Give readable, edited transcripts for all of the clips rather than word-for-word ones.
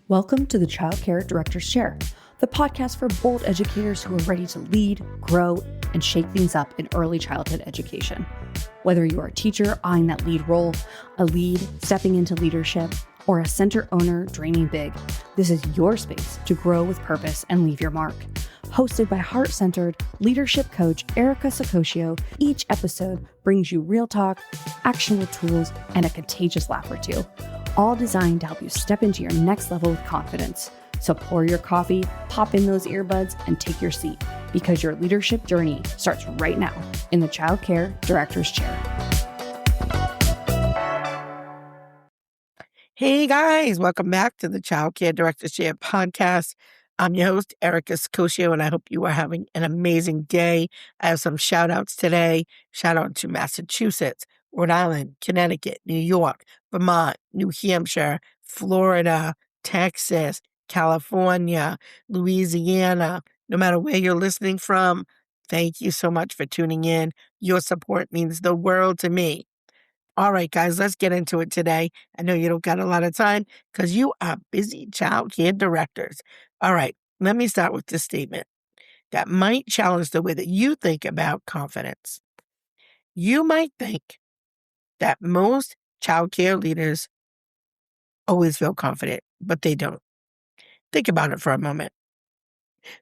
Welcome to the Childcare Director's Chair, the podcast for bold educators who are ready to lead, grow, and shake things up in early childhood education. Whether you're a teacher eyeing that lead role, a lead stepping into leadership, or a center owner dreaming big, this is your space to grow with purpose and leave your mark. Hosted by heart-centered leadership coach Erica Saccoccio, each episode brings you real talk, actionable tools, and a contagious laugh or two, all designed to help you step into your next level with confidence. So pour your coffee, pop in those earbuds, and take your seat, because your leadership journey starts right now in the Childcare Director's Chair. Hey guys, welcome back to the Childcare Director's Chair podcast. I'm your host, Erica Saccoccio, and I hope you are having an amazing day. I have some shout outs today. Shout out to Massachusetts, Rhode Island, Connecticut, New York, Vermont, New Hampshire, Florida, Texas, California, Louisiana. No matter where you're listening from, thank you so much for tuning in. Your support means the world to me. All right, guys, let's get into it today. I know you don't got a lot of time because you are busy childcare directors. All right, let me start with this statement that might challenge the way that you think about confidence. You might think that most childcare leaders always feel confident, but they don't. Think about it for a moment.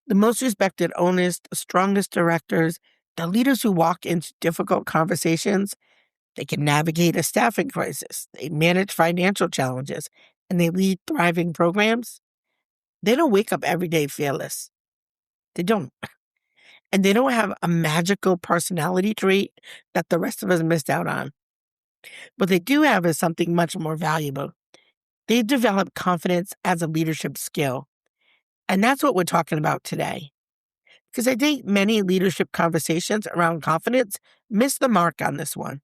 The most respected owners, the strongest directors, the leaders who walk into difficult conversations, they can navigate a staffing crisis, they manage financial challenges, and they lead thriving programs. They don't wake up every day fearless. They don't. And they don't have a magical personality trait that the rest of us missed out on. What they do have is something much more valuable. They've developed confidence as a leadership skill. And that's what we're talking about today. Because I think many leadership conversations around confidence miss the mark on this one.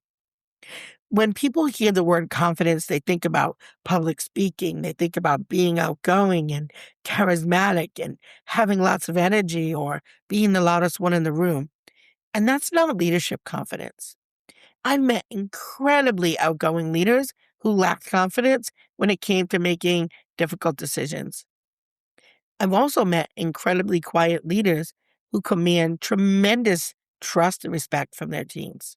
When people hear the word confidence, they think about public speaking, they think about being outgoing and charismatic and having lots of energy or being the loudest one in the room. And that's not leadership confidence. I've met incredibly outgoing leaders who lacked confidence when it came to making difficult decisions. I've also met incredibly quiet leaders who command tremendous trust and respect from their teams.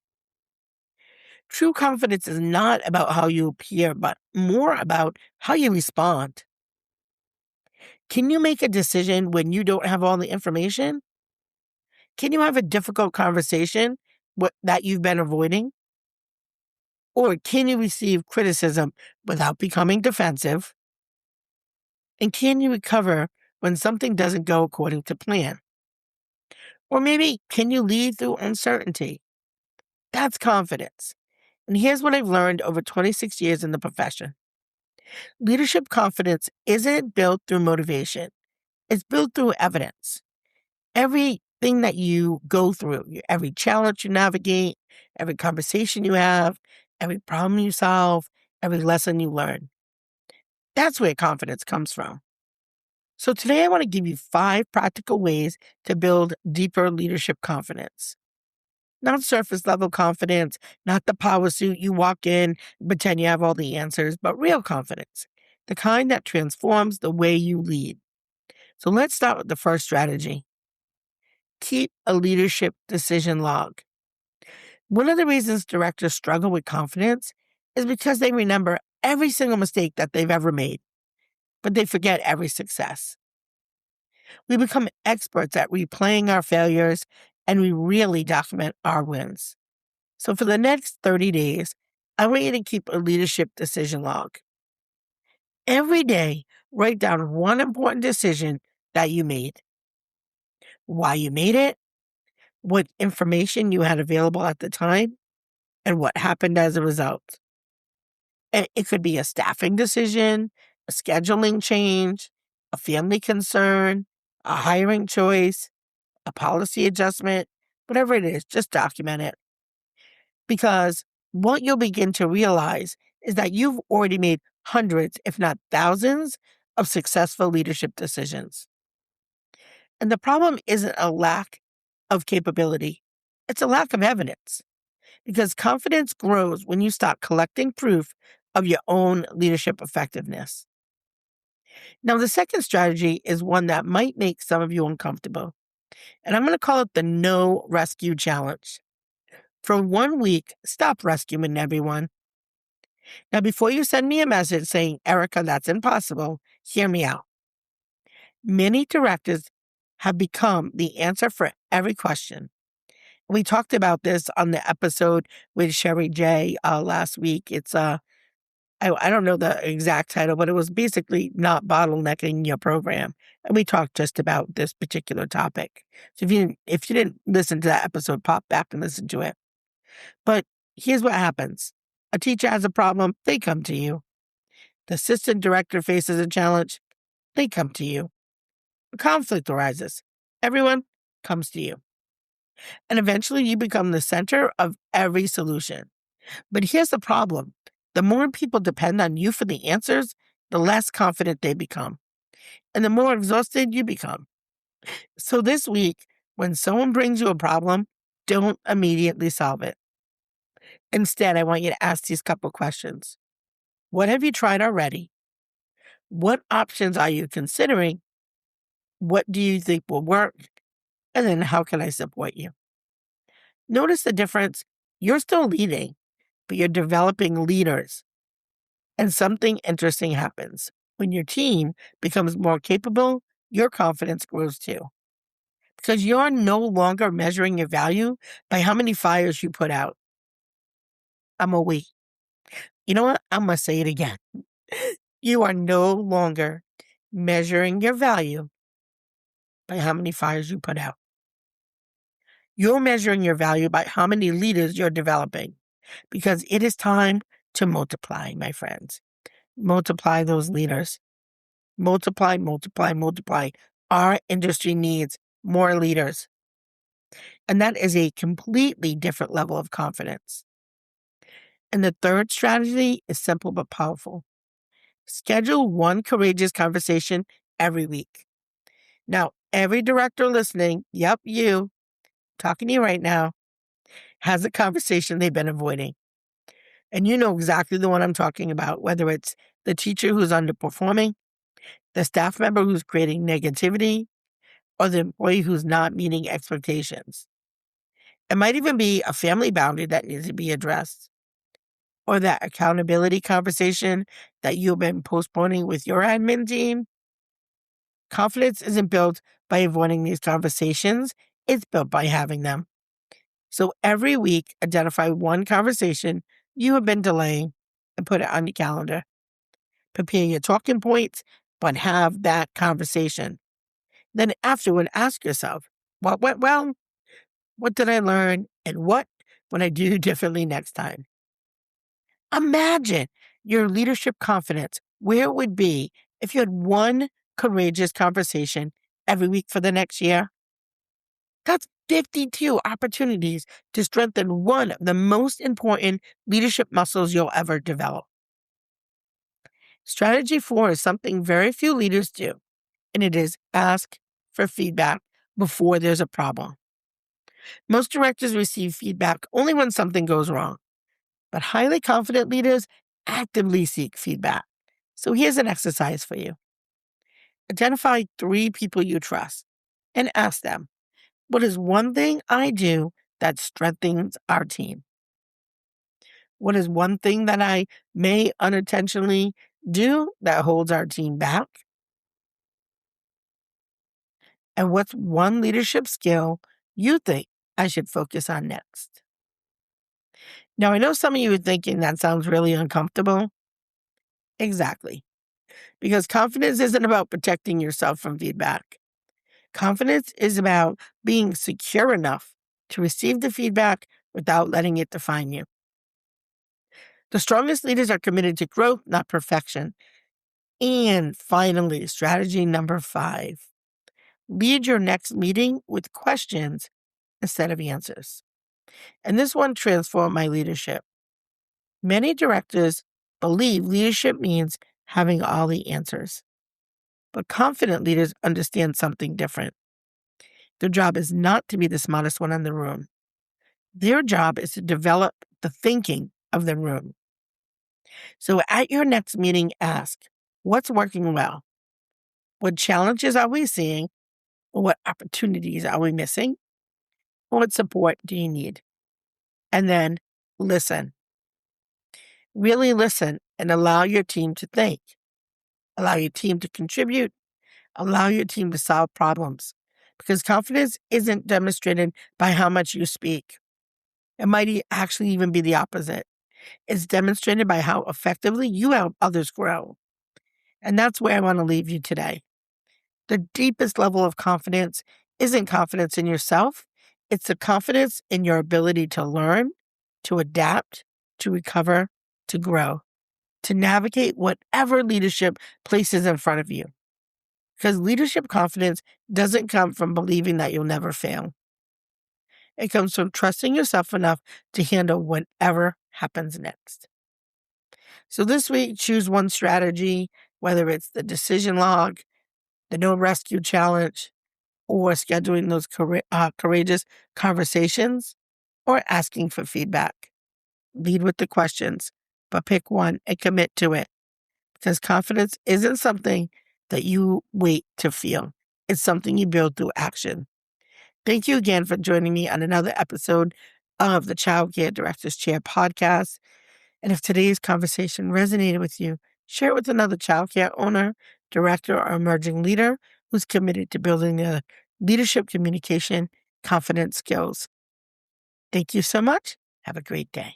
True confidence is not about how you appear, but more about how you respond. Can you make a decision when you don't have all the information? Can you have a difficult conversation that you've been avoiding? Or can you receive criticism without becoming defensive? And can you recover when something doesn't go according to plan? Or maybe can you lead through uncertainty? That's confidence. And here's what I've learned over 26 years in the profession. Leadership confidence isn't built through motivation. It's built through evidence. Everything that you go through, every challenge you navigate, every conversation you have, every problem you solve, every lesson you learn. That's where confidence comes from. So today I want to give you 5 practical ways to build deeper leadership confidence. Not surface level confidence, not the power suit you walk in, pretend you have all the answers, but real confidence, the kind that transforms the way you lead. So let's start with the first strategy. Keep a leadership decision log. One of the reasons directors struggle with confidence is because they remember every single mistake that they've ever made, but they forget every success. We become experts at replaying our failures, and we really document our wins. So for the next 30 days, I want you to keep a leadership decision log. Every day, write down one important decision that you made, why you made it, what information you had available at the time, and what happened as a result. And it could be a staffing decision, a scheduling change, a family concern, a hiring choice, a policy adjustment, whatever it is, just document it. Because what you'll begin to realize is that you've already made hundreds, if not thousands, of successful leadership decisions. And the problem isn't a lack of capability. It's a lack of evidence. Because confidence grows when you start collecting proof of your own leadership effectiveness. Now, the second strategy is one that might make some of you uncomfortable, and I'm going to call it the no rescue challenge. For 1 week, stop rescuing everyone. Now, before you send me a message saying, Erica, that's impossible, hear me out. Many directors have become the answer for every question. We talked about this on the episode with Sherry J last week. It's I don't know the exact title, but it was basically not bottlenecking your program. And we talked just about this particular topic. So if you didn't listen to that episode, pop back and listen to it. But here's what happens. A teacher has a problem, they come to you. The assistant director faces a challenge, they come to you. A conflict arises, everyone comes to you. And eventually you become the center of every solution. But here's the problem. The more people depend on you for the answers, the less confident they become. And the more exhausted you become. So this week, when someone brings you a problem, don't immediately solve it. Instead, I want you to ask these couple questions. What have you tried already? What options are you considering? What do you think will work? And then how can I support you? Notice the difference. You're still leading, but you're developing leaders. And something interesting happens. When your team becomes more capable, your confidence grows too. Because you're no longer measuring your value by how many fires you put out. You know what? I'm going to say it again. You are no longer measuring your value by how many fires you put out. You're measuring your value by how many leaders you're developing. Because it is time to multiply, my friends. Multiply those leaders. Multiply, multiply, multiply. Our industry needs more leaders. And that is a completely different level of confidence. And the third strategy is simple but powerful. Schedule one courageous conversation every week. Now, every director listening, yep, you, talking to you right now, has a conversation they've been avoiding. And you know exactly the one I'm talking about, whether it's the teacher who's underperforming, the staff member who's creating negativity, or the employee who's not meeting expectations. It might even be a family boundary that needs to be addressed, or that accountability conversation that you've been postponing with your admin team. Confidence isn't built by avoiding these conversations, it's built by having them. So every week, identify one conversation you have been delaying and put it on your calendar. Prepare your talking points, but have that conversation. Then afterward, ask yourself, what went well? What did I learn? And what would I do differently next time? Imagine your leadership confidence, where it would be if you had one courageous conversation every week for the next year. That's 52 opportunities to strengthen one of the most important leadership muscles you'll ever develop. Strategy 4 is something very few leaders do, and it is ask for feedback before there's a problem. Most directors receive feedback only when something goes wrong, but highly confident leaders actively seek feedback. So here's an exercise for you. Identify 3 people you trust and ask them, what is one thing I do that strengthens our team? What is one thing that I may unintentionally do that holds our team back? And what's one leadership skill you think I should focus on next? Now, I know some of you are thinking that sounds really uncomfortable. Exactly. Because confidence isn't about protecting yourself from feedback. Confidence is about being secure enough to receive the feedback without letting it define you. The strongest leaders are committed to growth, not perfection. And finally, strategy number 5. Lead your next meeting with questions instead of answers. And this one transformed my leadership. Many directors believe leadership means having all the answers. But confident leaders understand something different. Their job is not to be the smartest one in the room. Their job is to develop the thinking of the room. So at your next meeting, ask, what's working well? What challenges are we seeing? What opportunities are we missing? What support do you need? And then listen. Really listen and allow your team to think. Allow your team to contribute. Allow your team to solve problems. Because confidence isn't demonstrated by how much you speak. It might actually even be the opposite. It's demonstrated by how effectively you help others grow. And that's where I want to leave you today. The deepest level of confidence isn't confidence in yourself. It's the confidence in your ability to learn, to adapt, to recover, to grow, to navigate whatever leadership places in front of you. Because leadership confidence doesn't come from believing that you'll never fail. It comes from trusting yourself enough to handle whatever happens next. So this week, choose one strategy, whether it's the decision log, the no rescue challenge, or scheduling those courageous conversations, or asking for feedback. Lead with the questions, but pick one and commit to it. Because confidence isn't something that you wait to feel. It's something you build through action. Thank you again for joining me on another episode of the Childcare Director's Chair podcast. And if today's conversation resonated with you, share it with another childcare owner, director, or emerging leader who's committed to building their leadership, communication, confidence skills. Thank you so much. Have a great day.